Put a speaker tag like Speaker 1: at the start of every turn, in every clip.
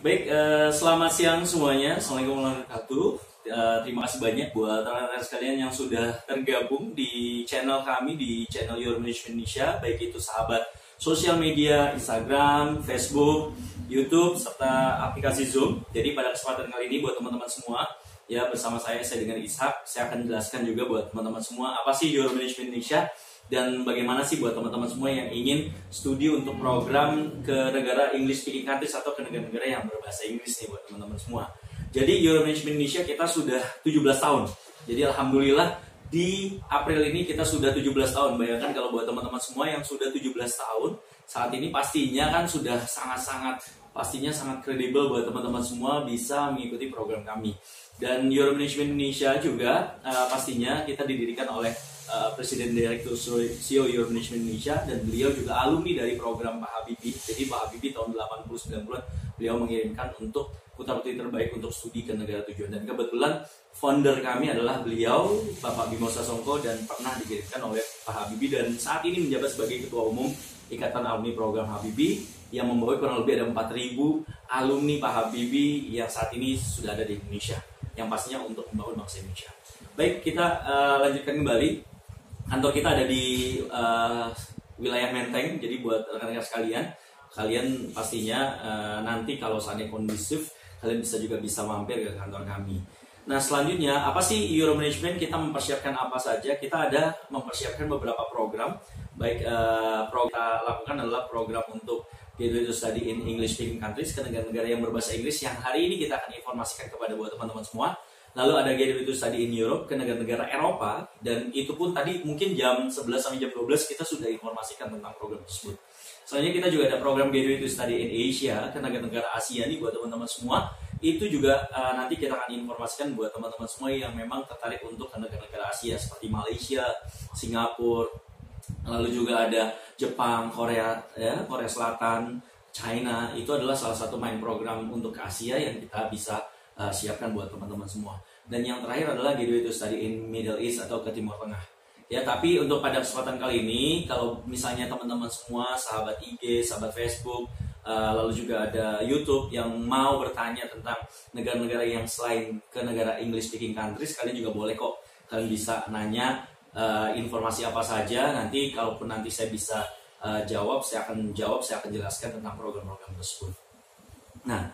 Speaker 1: Baik, selamat siang semuanya. Assalamualaikum warahmatullahi wabarakatuh. Terima kasih banyak buat rekan-rekan sekalian yang sudah tergabung di channel kami, di channel Your Management Indonesia, baik itu sahabat sosial media, Instagram, Facebook, YouTube, serta aplikasi Zoom. Jadi pada kesempatan kali ini buat teman-teman semua, ya bersama saya dengan Ishak, saya akan jelaskan juga buat teman-teman semua apa sih Your Management Indonesia dan bagaimana sih buat teman-teman semua yang ingin studi untuk program ke negara English speaking countries atau ke negara-negara yang berbahasa Inggris nih buat teman-teman semua. Jadi Your Management Indonesia kita sudah 17 tahun. Jadi alhamdulillah di April ini kita sudah 17 tahun. Bayangkan kalau buat teman-teman semua yang sudah 17 tahun saat ini pastinya kan sudah sangat kredibel buat teman-teman semua bisa mengikuti program kami. Dan Your Management Indonesia juga pastinya kita didirikan oleh Presiden Direktur CEO Your Management Indonesia, dan beliau juga alumni dari program Pak Habibie. Jadi Pak Habibie tahun 80-90-an beliau mengirimkan untuk putra-putri terbaik untuk studi ke negara tujuan, dan kebetulan founder kami adalah beliau Bapak Bimo Sasongko dan pernah dikirimkan oleh Pak Habibie, dan saat ini menjabat sebagai Ketua Umum Ikatan Alumni Program Habibie yang membawa kurang lebih ada 4.000 alumni Pak Habibie yang saat ini sudah ada di Indonesia, yang pastinya untuk membangun bangsa Indonesia. Baik, kita lanjutkan kembali. Kantor kita ada di wilayah Menteng. Jadi buat rekan-rekan sekalian, kalian pastinya nanti kalau seandainya kondusif, kalian bisa mampir ke kantor kami. Nah, selanjutnya apa sih Euro Management? Kita mempersiapkan apa saja? Kita ada mempersiapkan beberapa program. Baik, program kita lakukan adalah program untuk Gateway to Study in English Speaking Countries ke negara-negara yang berbahasa Inggris, yang hari ini kita akan informasikan kepada buat teman-teman semua. Lalu ada Gateway to Study in Europe ke negara-negara Eropa, dan itu pun tadi mungkin jam 11 sampai jam 12 kita sudah informasikan tentang program tersebut. Selanjutnya kita juga ada program Gateway to Study in Asia ke negara-negara Asia nih buat teman-teman semua. Itu juga nanti kita akan informasikan buat teman-teman semua yang memang tertarik untuk ke negara-negara Asia seperti Malaysia, Singapura, lalu juga ada Jepang, Korea, ya, Korea Selatan, China. Itu adalah salah satu main program untuk ke Asia yang kita bisa siapkan buat teman-teman semua. Dan yang terakhir adalah Gateway to Study in Middle East atau ke Timur Tengah. Ya, tapi untuk pada kesempatan kali ini, kalau misalnya teman-teman semua, sahabat IG, sahabat Facebook, lalu juga ada YouTube yang mau bertanya tentang negara-negara yang selain ke negara English speaking countries, kalian juga boleh kok. Kalian bisa nanya informasi apa saja. Nanti kalaupun nanti saya bisa jawab, saya akan jelaskan tentang program-program tersebut. Nah,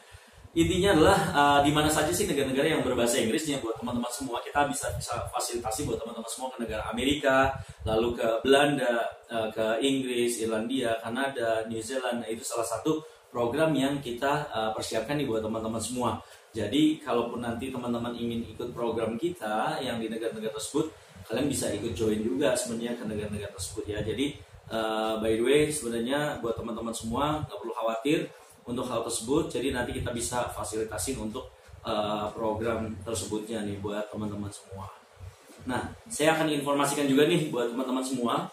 Speaker 1: intinya adalah di mana saja sih negara-negara yang berbahasa Inggrisnya buat teman-teman semua. Kita bisa fasilitasi buat teman-teman semua ke negara Amerika, lalu ke Belanda, ke Inggris, Irlandia, Kanada, New Zealand. Nah, itu salah satu program yang kita persiapkan nih buat teman-teman semua. Jadi kalaupun nanti teman-teman ingin ikut program kita yang di negara-negara tersebut, kalian bisa ikut join juga sebenarnya ke negara-negara tersebut ya. Jadi by the way, sebenarnya buat teman-teman semua nggak perlu khawatir untuk hal tersebut. Jadi nanti kita bisa fasilitasin untuk program tersebutnya nih buat teman-teman semua. Nah, saya akan informasikan juga nih buat teman-teman semua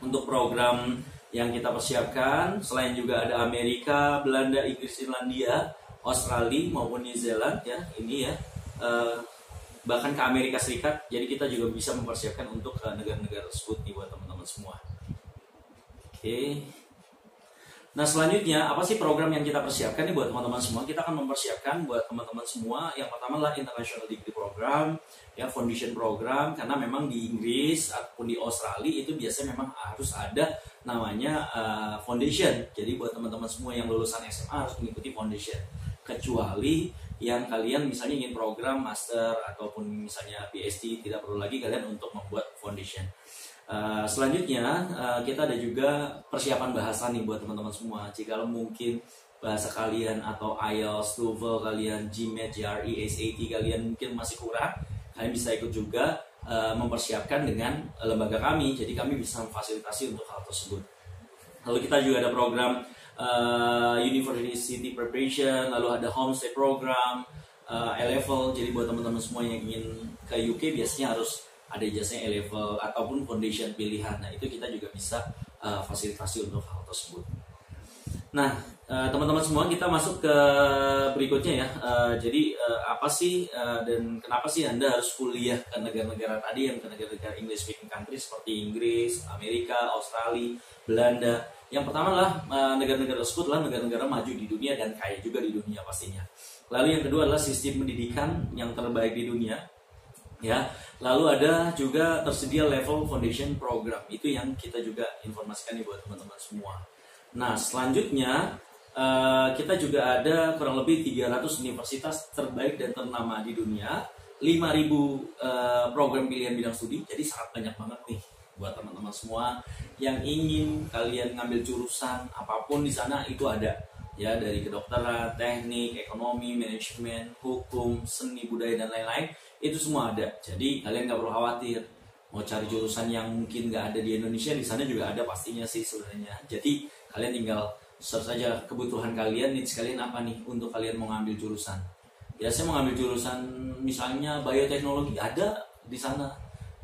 Speaker 1: untuk program yang kita persiapkan. Selain juga ada Amerika, Belanda, Inggris, Irlandia, Australia maupun New Zealand ya. Ini ya, bahkan ke Amerika Serikat. Jadi kita juga bisa mempersiapkan untuk negara-negara tersebut nih buat teman-teman semua. Oke. Nah, selanjutnya apa sih program yang kita persiapkan nih buat teman-teman semua? Kita akan mempersiapkan buat teman-teman semua yang pertama adalah International Degree Program, ya, Foundation Program, karena memang di Inggris ataupun di Australia itu biasanya memang harus ada namanya Foundation. Jadi buat teman-teman semua yang lulusan SMA harus mengikuti Foundation. Kecuali yang kalian misalnya ingin program Master ataupun misalnya PhD, tidak perlu lagi kalian untuk membuat Foundation. Selanjutnya kita ada juga persiapan bahasa nih buat teman-teman semua. Jika mungkin bahasa kalian atau IELTS, TOEFL kalian, GMAT, GRE, SAT kalian mungkin masih kurang, kalian bisa ikut juga mempersiapkan dengan lembaga kami. Jadi kami bisa memfasilitasi untuk hal tersebut. Lalu kita juga ada program University Preparation, lalu ada Homestay Program, A-Level. Jadi buat teman-teman semua yang ingin ke UK biasanya harus ada ijazahnya A-Level ataupun Foundation pilihan. Nah, itu kita juga bisa fasilitasi untuk hal tersebut. Nah, teman-teman semua, kita masuk ke berikutnya ya. Jadi apa sih dan kenapa sih Anda harus kuliah ke negara-negara tadi, yang ke negara-negara English speaking country seperti Inggris, Amerika, Australia, Belanda. Yang pertama adalah negara-negara tersebut adalah negara-negara maju di dunia dan kaya juga di dunia pastinya. Lalu yang kedua adalah sistem pendidikan yang terbaik di dunia. Ya, lalu ada juga tersedia level foundation program, itu yang kita juga informasikan nih buat teman-teman semua. Nah, selanjutnya kita juga ada kurang lebih 300 universitas terbaik dan ternama di dunia, 5.000 program pilihan bidang studi, jadi sangat banyak banget nih buat teman-teman semua yang ingin kalian ngambil jurusan apapun di sana itu ada. Ya, dari kedokteran, teknik, ekonomi, manajemen, hukum, seni budaya dan lain-lain, itu semua ada. Jadi kalian nggak perlu khawatir mau cari jurusan yang mungkin nggak ada di Indonesia, di sana juga ada pastinya sih sebenarnya. Jadi kalian tinggal search saja kebutuhan kalian, needs kalian apa nih untuk kalian mau ngambil jurusan. Ya, saya mau ngambil jurusan misalnya bioteknologi, ada di sana.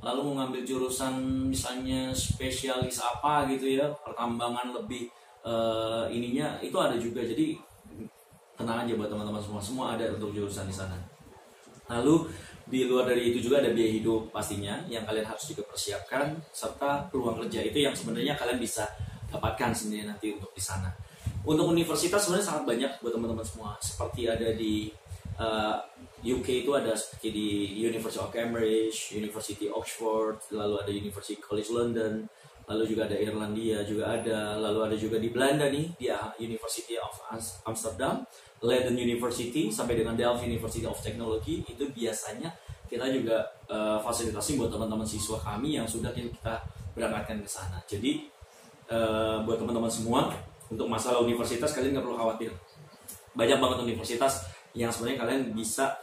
Speaker 1: Lalu mau ngambil jurusan misalnya spesialis apa gitu ya, pertambangan lebih ininya, itu ada juga. Jadi tenang aja buat teman-teman semua ada untuk jurusan di sana. Lalu di luar dari itu juga ada biaya hidup pastinya yang kalian harus juga persiapkan, serta peluang kerja itu yang sebenarnya kalian bisa dapatkan sendiri nanti untuk di sana. Untuk universitas sebenarnya sangat banyak buat teman-teman semua. Seperti ada di UK itu ada seperti di University of Cambridge, University Oxford, lalu ada University College London, lalu juga ada Irlandia juga ada, lalu ada juga di Belanda nih, di University of Amsterdam, Leiden University, sampai dengan Delft University of Technology. Itu biasanya kita juga fasilitasi buat teman-teman siswa kami yang sudah kita berangkatkan ke sana. Jadi buat teman-teman semua, untuk masalah universitas kalian nggak perlu khawatir. Banyak banget universitas yang sebenarnya kalian bisa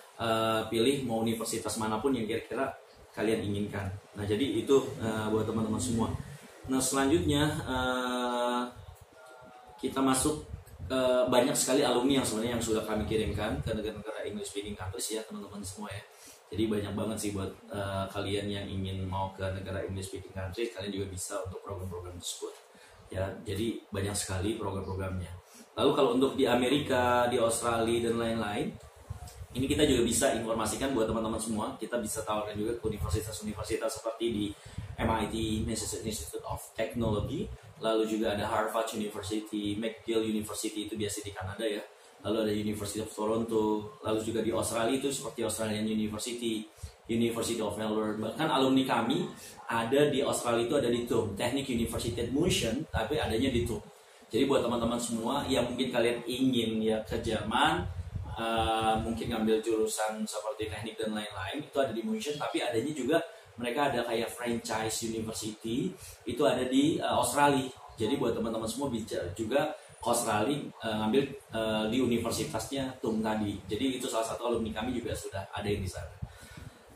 Speaker 1: pilih mau universitas manapun yang kira-kira kalian inginkan. Nah, jadi itu buat teman-teman semua. Nah, selanjutnya kita masuk banyak sekali alumni yang sebenarnya yang sudah kami kirimkan ke negara-negara English speaking countries ya teman-teman semua ya. Jadi banyak banget sih buat kalian yang ingin mau ke negara English speaking countries, kalian juga bisa untuk program-program tersebut. Ya, jadi banyak sekali program-programnya. Lalu kalau untuk di Amerika, di Australia dan lain-lain, ini kita juga bisa informasikan buat teman-teman semua. Kita bisa tawarkan juga ke universitas-universitas seperti di MIT, Massachusetts Institute of Technology, lalu juga ada Harvard University, McGill University, itu biasa di Kanada ya. Lalu ada University of Toronto, lalu juga di Australia itu seperti Australian University, University of Melbourne. Bahkan alumni kami ada di Australia itu ada di TUM, Technic University Admission, tapi adanya di TUM. Jadi buat teman-teman semua yang mungkin kalian ingin ya ke Jerman, mungkin ngambil jurusan seperti teknik dan lain-lain, itu ada di München, tapi adanya juga mereka ada kayak franchise university, itu ada di Australia. Jadi buat teman-teman semua bisa juga ke Australia ngambil di universitasnya TUM tadi. Jadi itu salah satu alumni kami juga sudah ada yang di sana.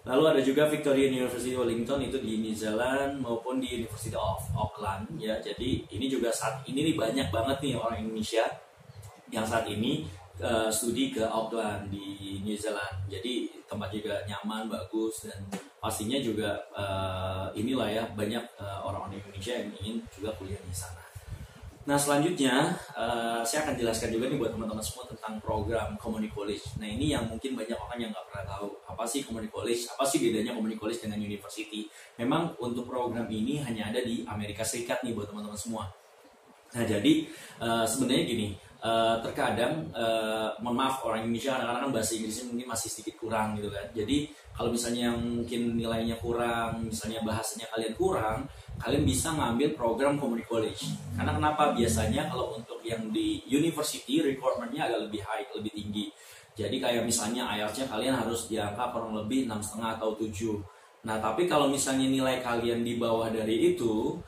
Speaker 1: Lalu ada juga Victoria University Wellington, itu di New Zealand, maupun di University of Auckland ya. Jadi ini juga saat ini nih banyak banget nih orang Indonesia yang saat ini studi ke Auckland di New Zealand. Jadi tempat juga nyaman, bagus, dan pastinya juga inilah ya banyak orang-orang Indonesia yang ingin juga kuliah di sana. Nah, selanjutnya saya akan jelaskan juga nih buat teman-teman semua tentang program Community College. Nah, ini yang mungkin banyak orang yang nggak pernah tahu apa sih Community College, apa sih bedanya Community College dengan University. Memang untuk program ini hanya ada di Amerika Serikat nih buat teman-teman semua. Nah, jadi sebenarnya gini, terkadang mohon maaf orang Indonesia kadang-kadang bahasa Inggrisnya mungkin masih sedikit kurang gitu kan. Jadi kalau misalnya yang mungkin nilainya kurang, misalnya bahasanya kalian kurang, kalian bisa ngambil program Community College. Karena kenapa? Biasanya kalau untuk yang di University requirement-nya agak lebih high, lebih tinggi. Jadi kayak misalnya IELTS-nya kalian harus di angka kurang lebih 6,5 atau 7. Nah, tapi kalau misalnya nilai kalian di bawah dari itu,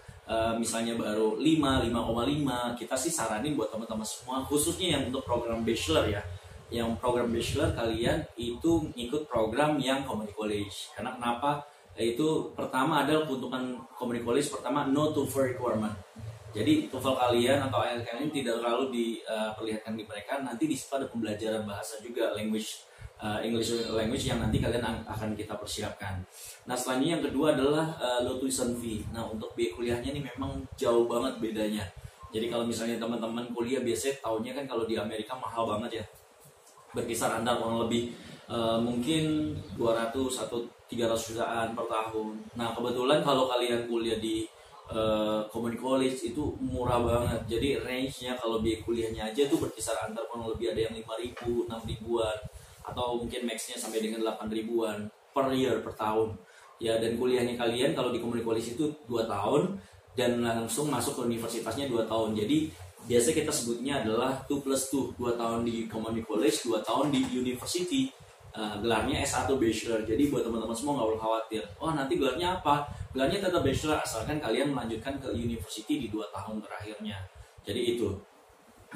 Speaker 1: misalnya baru 5, 5,5, kita sih saranin buat teman-teman semua, khususnya yang untuk program bachelor ya. Yang program bachelor kalian itu ikut program yang Community College. Karena kenapa? Itu pertama adalah keuntungan Community College, pertama no TOEFL requirement. Jadi TOEFL kalian atau IELTS kalian tidak terlalu diperlihatkan di mereka. Nanti di situ ada pembelajaran bahasa juga, English language yang nanti kalian akan kita persiapkan. Nah, selanjutnya yang kedua adalah low tuition fee. Nah, untuk biaya kuliahnya ini memang jauh banget bedanya. Jadi kalau misalnya teman-teman kuliah biasanya tahunnya kan kalau di Amerika mahal banget ya, berkisar antara kurang lebih mungkin 200 atau 300 jutaan per tahun. Nah kebetulan kalau kalian kuliah di community college itu murah banget. Jadi range-nya kalau biaya kuliahnya aja tuh berkisar antara kurang lebih ada yang 5.000, 6.000-an, atau mungkin max-nya sampai dengan 8.000-an per year, per tahun. Ya, dan kuliahnya kalian kalau di community college itu 2 tahun dan langsung masuk ke universitasnya 2 tahun. Jadi biasa kita sebutnya adalah 2+2, 2 tahun di community college, 2 tahun di university. Gelarnya S1 Bachelor. Jadi buat teman-teman semua nggak perlu khawatir, oh nanti gelarnya apa, gelarnya tetap Bachelor asalkan kalian melanjutkan ke university di 2 tahun terakhirnya. Jadi itu.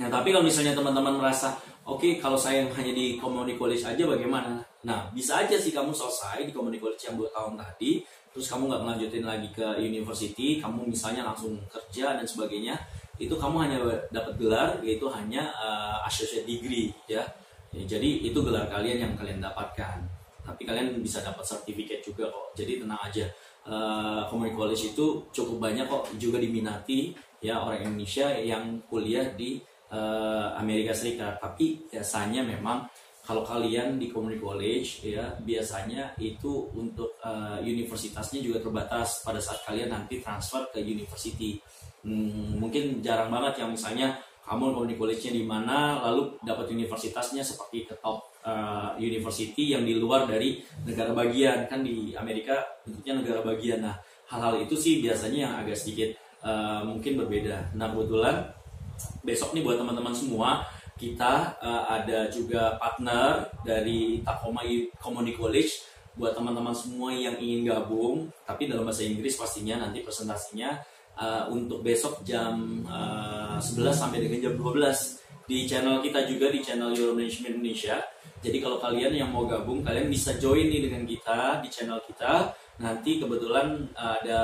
Speaker 1: Nah tapi kalau misalnya teman-teman merasa oke, kalau saya hanya di community college aja bagaimana? Nah bisa aja sih kamu selesai di community college yang 2 tahun tadi, terus kamu nggak melanjutin lagi ke university, kamu misalnya langsung kerja dan sebagainya, itu kamu hanya dapat gelar, yaitu hanya associate degree ya. Jadi itu gelar kalian yang kalian dapatkan. Tapi kalian bisa dapat sertifikat juga kok. Jadi tenang aja. Community college itu cukup banyak kok juga diminati ya orang Indonesia yang kuliah di Amerika Serikat. Tapi biasanya memang kalau kalian di community college ya biasanya itu untuk universitasnya juga terbatas pada saat kalian nanti transfer ke university. Mungkin jarang banget yang misalnya kamu community college-nya di mana, lalu dapat universitasnya seperti ke top university yang di luar dari negara bagian. Kan di Amerika bentuknya negara bagian. Nah, hal-hal itu sih biasanya yang agak sedikit mungkin berbeda. Nah, kebetulan besok nih buat teman-teman semua, kita ada juga partner dari Tacoma Community College. Buat teman-teman semua yang ingin gabung, tapi dalam bahasa Inggris pastinya nanti presentasinya untuk besok jam 11 sampai dengan jam 12 di channel kita juga, di channel Your Management Indonesia. Jadi kalau kalian yang mau gabung, kalian bisa join nih dengan kita di channel kita. Nanti kebetulan ada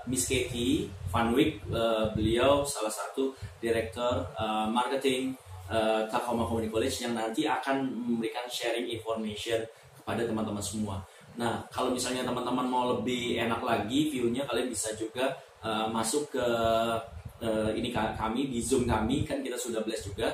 Speaker 1: Miss Katie Van Wyk, beliau salah satu direktur marketing Tacoma Community College yang nanti akan memberikan sharing information kepada teman-teman semua. Nah, kalau misalnya teman-teman mau lebih enak lagi view-nya, kalian bisa juga masuk ke ini kami di Zoom kami, kan kita sudah blast juga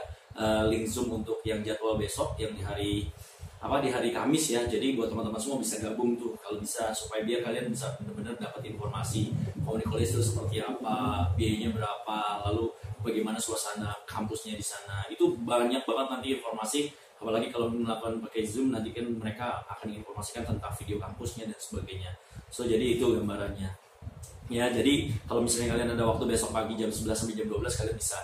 Speaker 1: link Zoom untuk yang jadwal besok yang di hari Kamis ya. Jadi buat teman-teman semua bisa gabung tuh kalau bisa, supaya biar kalian bisa benar-benar dapat informasi community college itu seperti apa, biayanya berapa, lalu bagaimana suasana kampusnya di sana. Itu banyak banget nanti informasi, apalagi kalau melakukan pakai Zoom nanti kan mereka akan menginformasikan tentang video kampusnya dan sebagainya. So jadi itu gambarannya. Ya, jadi kalau misalnya kalian ada waktu besok pagi jam 11 sampai jam 12, kalian bisa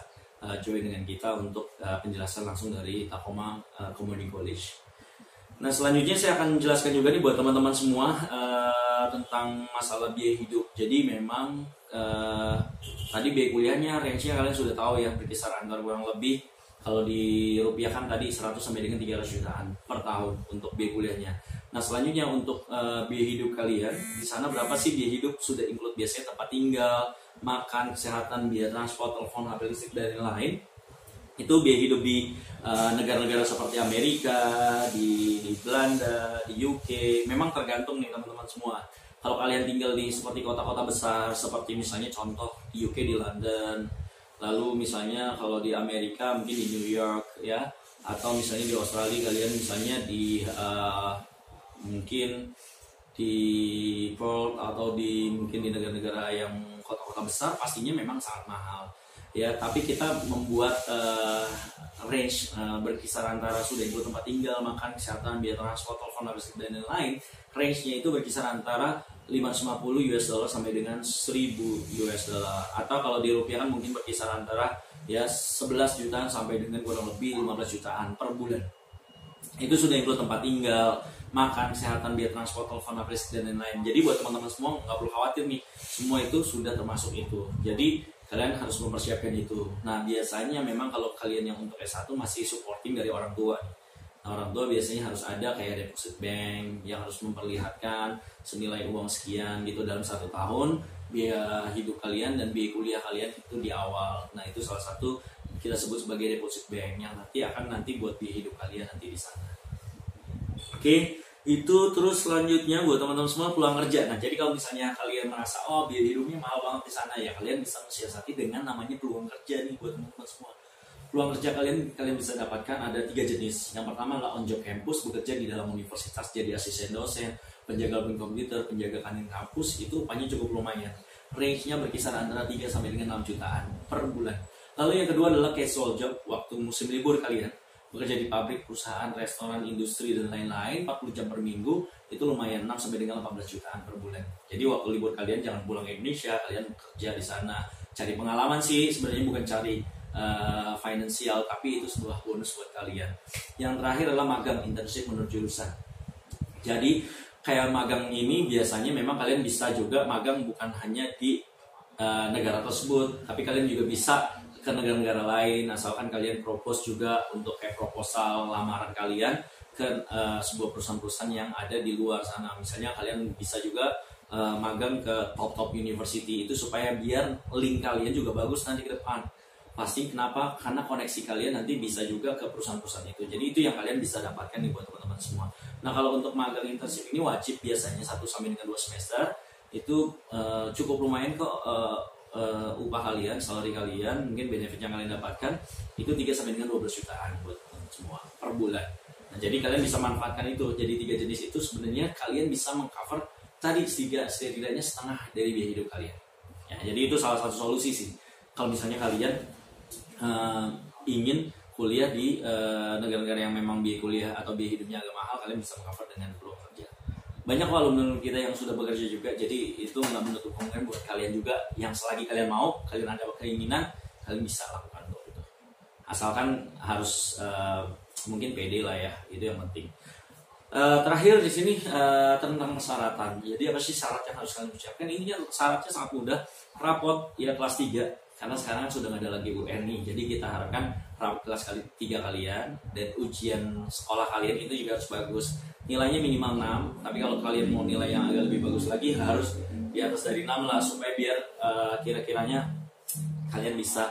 Speaker 1: join dengan kita untuk penjelasan langsung dari Tacoma Community College. Nah, selanjutnya saya akan jelaskan juga nih buat teman-teman semua tentang masalah biaya hidup. Jadi memang tadi biaya kuliahnya, range-nya kalian sudah tahu ya, berkisar antara kurang lebih kalau di rupiah kan tadi 100 sampai dengan 300 jutaan per tahun untuk biaya kuliahnya. Nah, selanjutnya untuk biaya hidup kalian di sana berapa sih biaya hidup? Sudah include biasanya tempat tinggal, makan, kesehatan, biaya transport, telepon, HP listrik dan lain-lain. Itu biaya hidup di negara-negara seperti Amerika, di Belanda, di UK. Memang tergantung nih teman-teman semua. Kalau kalian tinggal di seperti kota-kota besar, seperti misalnya contoh di UK di London, lalu misalnya kalau di Amerika mungkin di New York ya, atau misalnya di Australia kalian misalnya di mungkin di Perth, atau mungkin di negara-negara yang kota-kota besar, pastinya memang sangat mahal ya. Tapi kita membuat range berkisar antara sudah include tempat tinggal, makan, kesehatan, biaya transport, telepon, listrik dan lain-lain. Range-nya itu berkisar antara 550 US dollar sampai dengan 1000 US dollar, atau kalau di rupiah kan mungkin berkisar antara ya 11 jutaan sampai dengan kurang lebih 15 jutaan per bulan. Itu sudah include tempat tinggal, makan, kesehatan, biaya transport, telepon, listrik dan lain-lain. Jadi buat teman-teman semua nggak perlu khawatir nih, semua itu sudah termasuk itu. Jadi kalian harus mempersiapkan itu. Nah, biasanya memang kalau kalian yang untuk S1 masih supporting dari orang tua. Nah, orang tua biasanya harus ada kayak deposit bank yang harus memperlihatkan senilai uang sekian gitu dalam 1 tahun biaya hidup kalian dan biaya kuliah kalian itu di awal. Nah, itu salah satu kita sebut sebagai deposit bank yang nanti buat biaya hidup kalian nanti di sana. Oke, Itu terus selanjutnya buat teman-teman semua peluang kerja. Nah, jadi kalau misalnya kalian merasa oh biaya hidupnya mahal banget di sana ya, kalian bisa mensiasati dengan namanya peluang kerja nih buat teman-teman semua. Peluang kerja kalian bisa dapatkan ada 3 jenis. Yang pertama adalah on job campus, bekerja di dalam universitas jadi asisten dosen, penjaga lab komputer, penjaga kantin kampus, itu upahnya cukup lumayan. Range-nya berkisar antara 3 sampai dengan 6 jutaan per bulan. Lalu yang kedua adalah casual job, waktu musim libur kalian bekerja di pabrik, perusahaan, restoran, industri, dan lain-lain 40 jam per minggu, itu lumayan 6 sampai dengan 18 jutaan per bulan. Jadi waktu libur kalian jangan pulang ke Indonesia, kalian kerja di sana, cari pengalaman sih, sebenarnya bukan cari finansial, tapi itu sebuah bonus buat kalian. Yang terakhir adalah magang, internship menurut jurusan. Jadi kayak magang ini biasanya memang kalian bisa juga magang bukan hanya di negara tersebut, tapi kalian juga bisa ke negara-negara lain, asalkan kalian propose juga untuk kayak proposal lamaran kalian ke sebuah perusahaan-perusahaan yang ada di luar sana. Misalnya kalian bisa juga magang ke top-top university, itu supaya biar link kalian juga bagus nanti ke depan. Pasti kenapa? Karena koneksi kalian nanti bisa juga ke perusahaan-perusahaan itu. Jadi itu yang kalian bisa dapatkan nih buat teman-teman semua. Nah, kalau untuk magang internship ini wajib biasanya 1 sampai dengan 2 semester. Itu cukup lumayan kok, upah kalian, salary kalian, mungkin benefit yang kalian dapatkan itu 3 sampai dengan 12 jutaan buat semua per bulan. Nah, jadi kalian bisa manfaatkan itu. Jadi 3 jenis itu sebenarnya kalian bisa mengcover tadi setidaknya setengah dari biaya hidup kalian. Ya, jadi itu salah satu solusi sih. Kalau misalnya kalian ingin kuliah di negara-negara yang memang biaya kuliah atau biaya hidupnya agak mahal, kalian bisa mengcover dengan peluang kerja. Banyak alumni kita yang sudah bekerja juga, jadi itu nggak menutup kemungkinan buat kalian juga yang selagi kalian mau, kalian ada keinginan, kalian bisa lakukan itu. Asalkan harus mungkin pede lah ya, itu yang penting. Terakhir di sini tentang persyaratan. Jadi apa sih syarat yang harus kalian ucapkan? Ini syaratnya sangat mudah, rapot ya kelas 3. Karena sekarang sudah nggak ada lagi UN nih, jadi kita harapkan rapot kelas 3 kalian dan ujian sekolah kalian itu juga harus bagus. Nilainya minimal 6, tapi kalau kalian mau nilai yang agak lebih bagus lagi harus di atas dari 6 lah, supaya biar kira-kiranya kalian bisa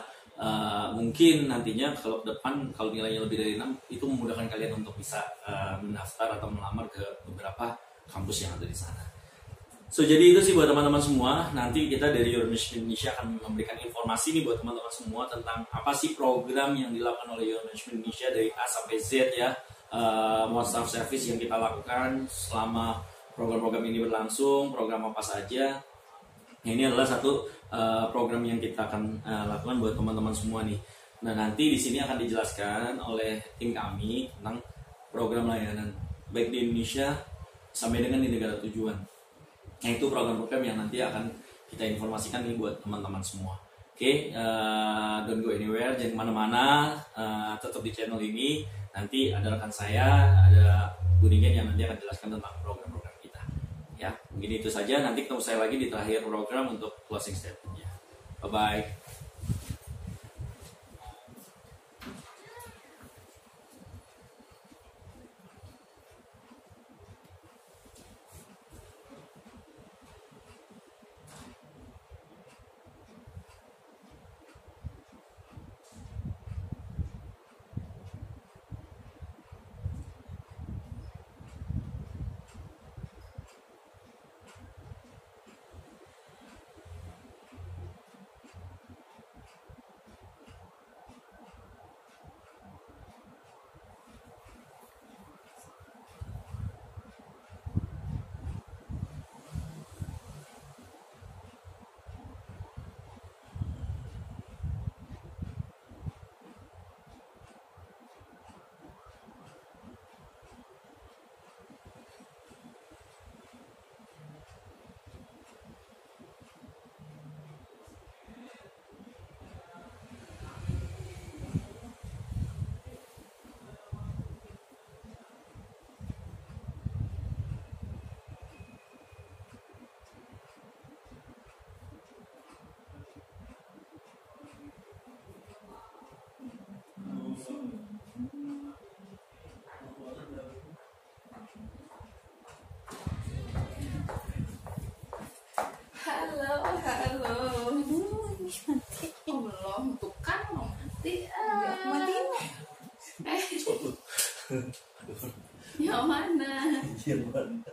Speaker 1: mungkin nantinya kalau depan kalau nilainya lebih dari 6 itu memudahkan kalian untuk bisa mendaftar atau melamar ke beberapa kampus yang ada di sana. So, jadi itu sih buat teman-teman semua. Nanti kita dari Euromission Indonesia akan memberikan informasi nih buat teman-teman semua tentang apa sih program yang dilakukan oleh Euromission Indonesia dari A sampai Z ya. One Stop Service yang kita lakukan selama program-program ini berlangsung, program apa saja. Ini adalah satu program yang kita akan lakukan buat teman-teman semua nih. Nah, nanti di sini akan dijelaskan oleh tim kami tentang program layanan baik di Indonesia sampai dengan di negara tujuan. Nah, itu program-program yang nanti akan kita informasikan nih buat teman-teman semua. Oke, don't go anywhere, jangan kemana-mana, tetap di channel ini. Nanti ada rekan saya, ada Buningen yang nanti akan jelaskan tentang program-program kita. Ya, mungkin itu saja. Nanti ketemu saya lagi di terakhir program untuk closing statement-nya. Bye-bye.
Speaker 2: Ya Yang mana?
Speaker 1: Yang mana?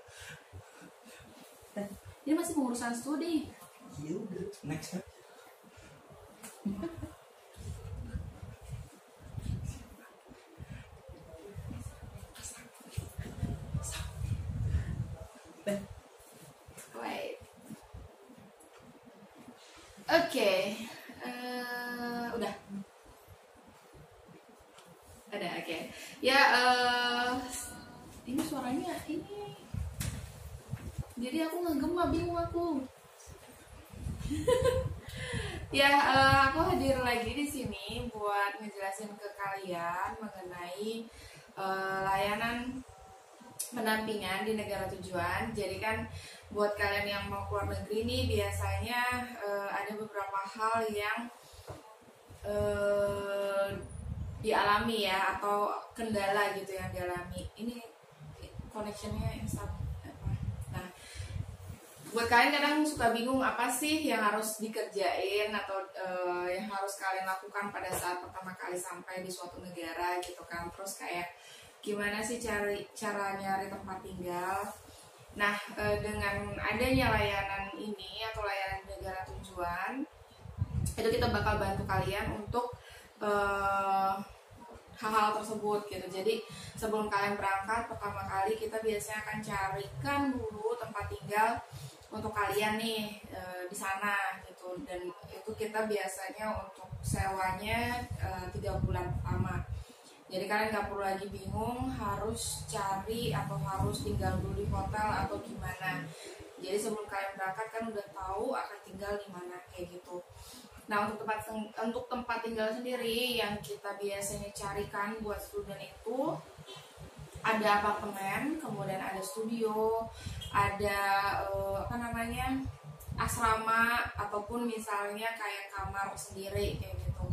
Speaker 2: Ini masih pengurusan studi.
Speaker 1: Iya udah, next aja.
Speaker 2: Wait. Oke. Udah. Ada, oke. Ya, ini suaranya ini. Jadi aku ngegema, bingung aku. Ya, aku hadir lagi di sini buat ngejelasin ke kalian mengenai layanan pendampingan di negara tujuan. Jadi kan buat kalian yang mau keluar negeri nih biasanya ada beberapa hal yang dialami ya, atau kendala gitu yang dialami. Ini connectionnya instan. Nah, buat kalian kadang suka bingung apa sih yang harus dikerjain atau yang harus kalian lakukan pada saat pertama kali sampai di suatu negara gitu kan. Terus kayak gimana sih cara nyari tempat tinggal. Nah, dengan adanya layanan ini atau layanan negara tujuan, itu kita bakal bantu kalian untuk hal-hal tersebut gitu. Jadi sebelum kalian berangkat pertama kali, kita biasanya akan carikan dulu tempat tinggal untuk kalian nih di sana gitu. Dan itu kita biasanya untuk sewanya 3 bulan pertama. Jadi kalian gak perlu lagi bingung harus cari atau harus tinggal dulu di hotel atau gimana. Jadi sebelum kalian berangkat kan udah tahu akan tinggal di mana kayak gitu. Nah, untuk tempat tinggal sendiri yang kita biasanya carikan buat student itu ada apartemen, kemudian ada studio, ada asrama, ataupun misalnya kayak kamar sendiri kayak gitu.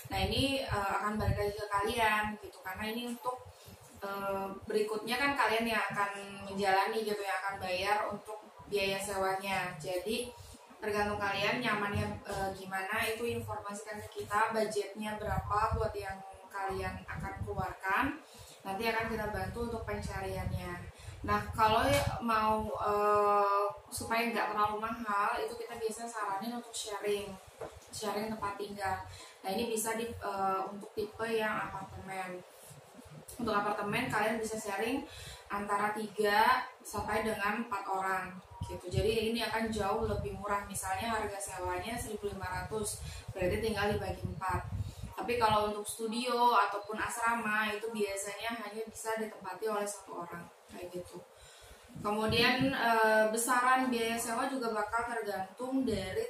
Speaker 2: Nah, ini akan balik lagi ke kalian gitu, karena ini untuk berikutnya kan kalian yang akan menjalani gitu, yang akan bayar untuk biaya sewanya. Jadi tergantung kalian nyamannya gimana, itu informasikan ke kita budgetnya berapa buat yang kalian akan keluarkan. Nanti akan kita bantu untuk pencariannya. Nah, kalau mau supaya nggak terlalu mahal, itu kita biasa saranin untuk sharing tempat tinggal. Nah, ini bisa untuk tipe yang apartemen. Untuk apartemen kalian bisa sharing antara 3 sampai dengan 4 orang gitu. Jadi ini akan jauh lebih murah. Misalnya harga sewanya 1.500, berarti tinggal dibagi 4. Tapi kalau untuk studio ataupun asrama itu biasanya hanya bisa ditempati oleh 1 orang kayak gitu. Kemudian besaran biaya sewa juga bakal tergantung dari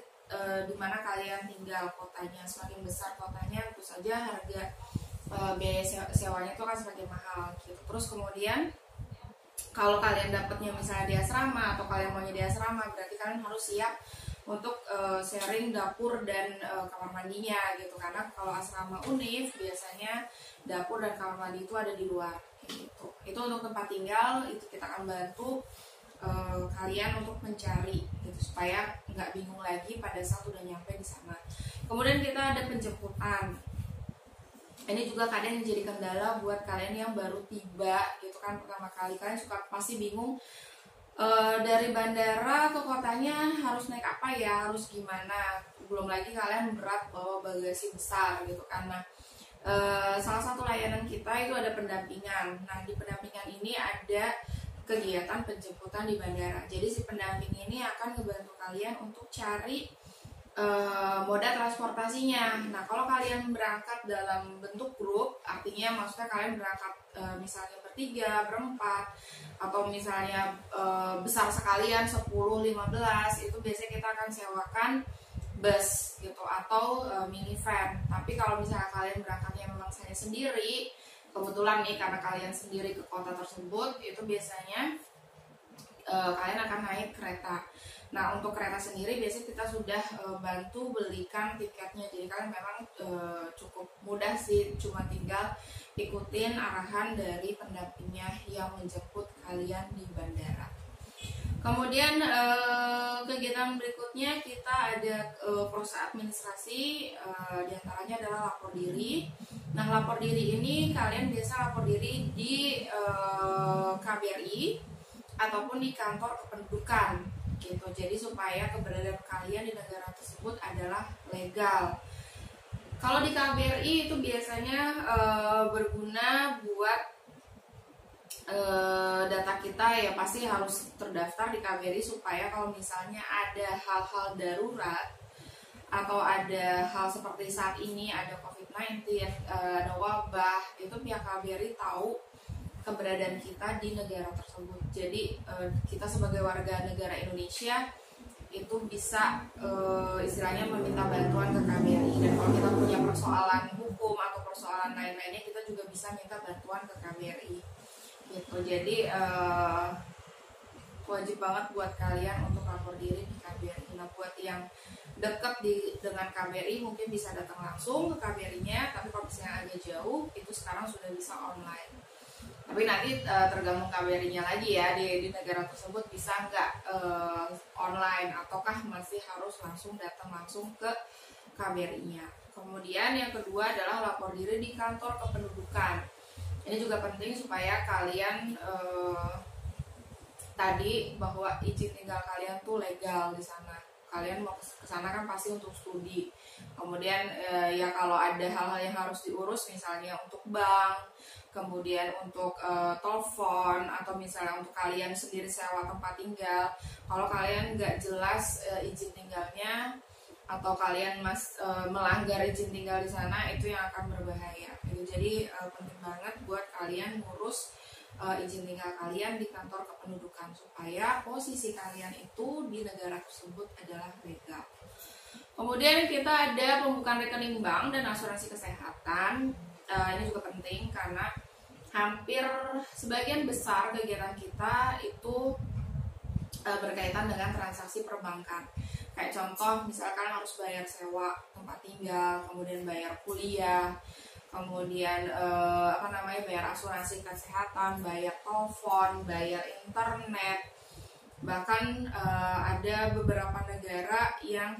Speaker 2: di mana kalian tinggal kotanya. Semakin besar kotanya, tentu saja harga biaya sewanya itu akan semakin mahal gitu. Terus kemudian kalau kalian dapatnya misalnya di asrama atau kalian maunya di asrama, berarti kalian harus siap untuk sharing dapur dan kamar mandinya gitu. Karena kalau asrama UNIF biasanya dapur dan kamar mandi itu ada di luar gitu. Itu untuk tempat tinggal, itu kita akan bantu kalian untuk mencari gitu, supaya nggak bingung lagi pada saat udah nyampe di sana. Kemudian kita ada penjemputan. Ini juga kadang jadi kendala buat kalian yang baru tiba gitu kan pertama kali. Kalian pasti bingung dari bandara ke kotanya harus naik apa ya, harus gimana. Belum lagi kalian berat bawa bagasi besar gitu kan. Nah, salah satu layanan kita itu ada pendampingan. Nah, di pendampingan ini ada kegiatan penjemputan di bandara. Jadi si pendamping ini akan membantu kalian untuk cari moda transportasinya. Nah, kalau kalian berangkat dalam bentuk grup, artinya maksudnya kalian berangkat misalnya bertiga, berempat, atau misalnya besar sekalian 10-15, itu biasanya kita akan sewakan bus gitu atau minivan. Tapi kalau misalnya kalian berangkatnya memang saya sendiri, kebetulan nih karena kalian sendiri ke kota tersebut, itu biasanya kalian akan naik kereta. Nah, untuk kereta sendiri biasanya kita sudah bantu belikan tiketnya. Jadi kalian memang cukup mudah sih, cuma tinggal ikutin arahan dari pendampingnya yang menjemput kalian di bandara. Kemudian kegiatan berikutnya kita ada proses administrasi, diantaranya adalah lapor diri. Nah, lapor diri ini kalian biasa lapor diri di KBRI ataupun di kantor kependudukan gitu. Jadi supaya keberadaan kalian di negara tersebut adalah legal. Kalau di KBRI itu biasanya berguna buat data kita ya pasti harus terdaftar di KBRI supaya kalau misalnya ada hal-hal darurat atau ada hal seperti saat ini ada COVID-19, ada wabah, itu pihak KBRI tahu keberadaan kita di negara tersebut. Jadi kita sebagai warga negara Indonesia itu bisa istilahnya meminta bantuan ke KBRI, dan kalau kita punya persoalan hukum atau persoalan lain-lainnya kita juga bisa minta bantuan ke KBRI gitu. Jadi wajib banget buat kalian untuk lapor diri di KBRI. Nah, buat yang dekat dengan KBRI mungkin bisa datang langsung ke KBRI-nya, tapi kalau misalnya agak jauh itu sekarang sudah bisa online. Tapi nanti tergantung KBRI-nya lagi ya, di negara tersebut bisa nggak online ataukah masih harus langsung datang langsung ke KBRI-nya. Kemudian yang kedua adalah lapor diri di kantor kependudukan. Ini juga penting supaya kalian tadi bahwa izin tinggal kalian tuh legal di sana. Kalian mau ke sana kan pasti untuk studi. Kemudian ya kalau ada hal-hal yang harus diurus misalnya untuk bank, kemudian untuk telepon, atau misalnya untuk kalian sendiri sewa tempat tinggal. Kalau kalian nggak jelas izin tinggalnya atau kalian melanggar izin tinggal di sana, itu yang akan berbahaya. Jadi penting banget buat kalian ngurus izin tinggal kalian di kantor kependudukan supaya posisi kalian itu di negara tersebut adalah legal. Kemudian kita ada pembukaan rekening bank dan asuransi kesehatan. Ini juga penting karena hampir sebagian besar kegiatan kita itu berkaitan dengan transaksi perbankan. Kayak contoh misalkan harus bayar sewa tempat tinggal, kemudian bayar kuliah, kemudian bayar asuransi kesehatan, bayar telepon, bayar internet. Bahkan ada beberapa negara yang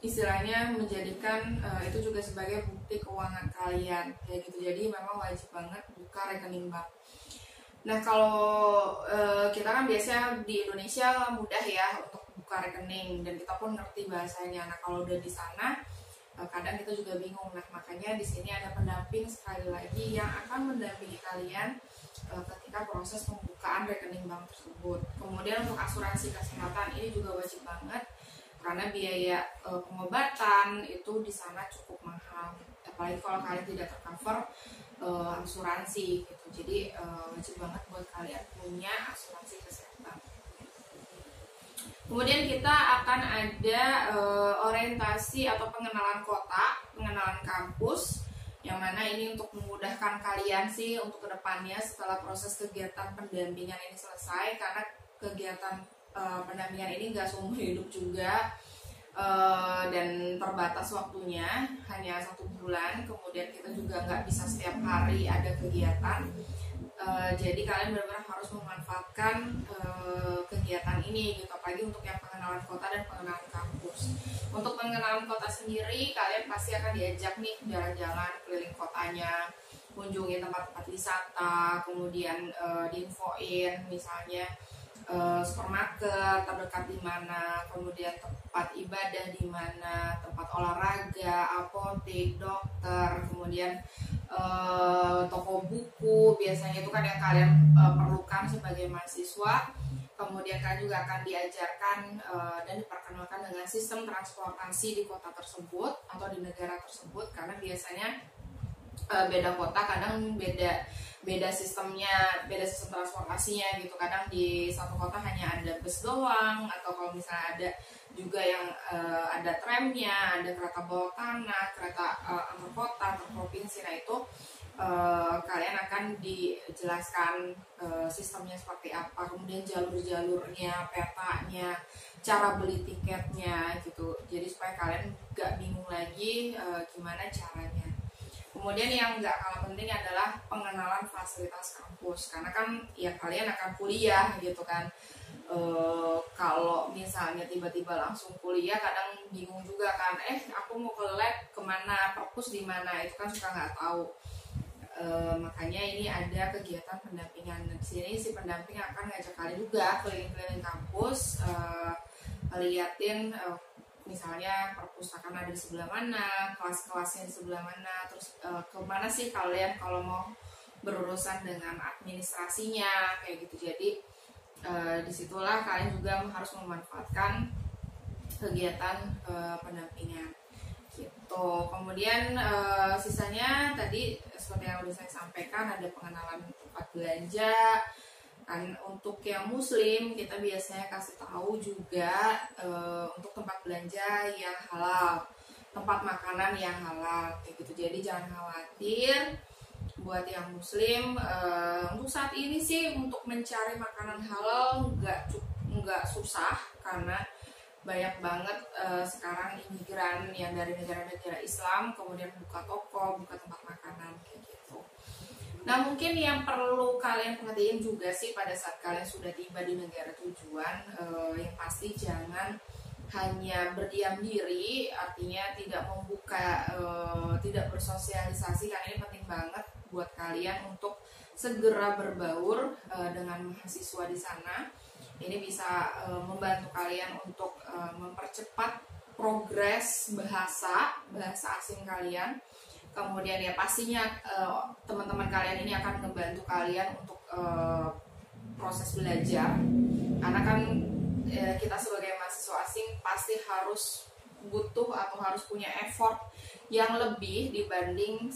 Speaker 2: istilahnya menjadikan itu juga sebagai bukti keuangan kalian kayak gitu. Jadi memang wajib banget buka rekening bank. Nah, kalau kita kan biasanya di Indonesia mudah ya untuk buka rekening dan kita pun ngerti bahasanya. Nah, kalau udah di sana kadang kita juga bingung. Nah, makanya di sini ada pendamping sekali lagi yang akan mendampingi kalian ketika proses pembukaan rekening bank tersebut. Kemudian untuk asuransi kesehatan ini juga wajib banget karena biaya pengobatan itu di sana cukup mahal. Apalagi kalau kalian tidak tercover asuransi gitu. Jadi wajib banget buat kalian punya asuransi kesehatan. Kemudian kita akan ada orientasi atau pengenalan kota, pengenalan kampus, yang mana ini untuk memudahkan kalian sih untuk kedepannya setelah proses kegiatan pendampingan ini selesai, karena kegiatan pendampingan ini nggak seumur hidup juga dan terbatas waktunya, hanya 1 bulan. Kemudian kita juga nggak bisa setiap hari ada kegiatan. Jadi kalian benar-benar harus memanfaatkan kegiatan ini gitu, apalagi untuk yang pengenalan kota dan pengenalan kampus. Untuk pengenalan kota sendiri, kalian pasti akan diajak nih jalan-jalan keliling kotanya, kunjungi tempat-tempat wisata, kemudian diinfoin misalnya supermarket terdekat di mana, kemudian tempat ibadah di mana, tempat olahraga, apotek, dokter, kemudian toko buku biasanya itu kan yang kalian perlukan sebagai mahasiswa. Kemudian kalian juga akan diajarkan dan diperkenalkan dengan sistem transportasi di kota tersebut atau di negara tersebut, karena biasanya beda kota kadang beda sistemnya, beda sistem transportasinya gitu. Kadang di satu kota hanya ada bus doang, atau kalau misalnya ada juga yang ada tramnya, ada kereta bawah tanah, kereta antar kota, antar provinsi. Nah itu kalian akan dijelaskan sistemnya seperti apa, kemudian jalur-jalurnya, petanya, cara beli tiketnya gitu. Jadi supaya kalian gak bingung lagi gimana caranya. Kemudian yang nggak kalah penting adalah pengenalan fasilitas kampus, karena kan ya kalian akan kuliah gitu kan. kalau misalnya tiba-tiba langsung kuliah kadang bingung juga kan, aku mau ke lab kemana, perpus di mana, itu kan suka nggak tahu. Makanya ini ada kegiatan pendampingan. Di sini si pendamping akan ngajak kalian juga keliling-keliling kampus, ngeliatin misalnya perpustakaan ada di sebelah mana, kelas-kelasnya di sebelah mana, terus kemana sih kalian kalau mau berurusan dengan administrasinya kayak gitu. Jadi disitulah kalian juga harus memanfaatkan kegiatan pendampingan gitu. Kemudian sisanya tadi seperti yang udah saya sampaikan, ada pengenalan tempat belanja kan. Untuk yang muslim kita biasanya kasih tahu juga untuk tempat belanja yang halal, tempat makanan yang halal kayak gitu. Jadi jangan khawatir buat yang muslim, untuk saat ini sih untuk mencari makanan halal nggak susah, karena banyak banget sekarang imigran yang dari negara-negara Islam kemudian buka toko, buka tempat makanan kayak gitu. Nah mungkin yang perlu kalian perhatiin juga sih pada saat kalian sudah tiba di negara tujuan, yang pasti jangan hanya berdiam diri, artinya tidak membuka, tidak bersosialisasi, karena ini penting banget buat kalian untuk segera berbaur dengan mahasiswa di sana. Ini bisa membantu kalian untuk mempercepat progres bahasa asing kalian. Kemudian ya pastinya teman-teman kalian ini akan membantu kalian untuk proses belajar, karena kan kita sebagai mahasiswa asing pasti harus butuh atau harus punya effort yang lebih dibanding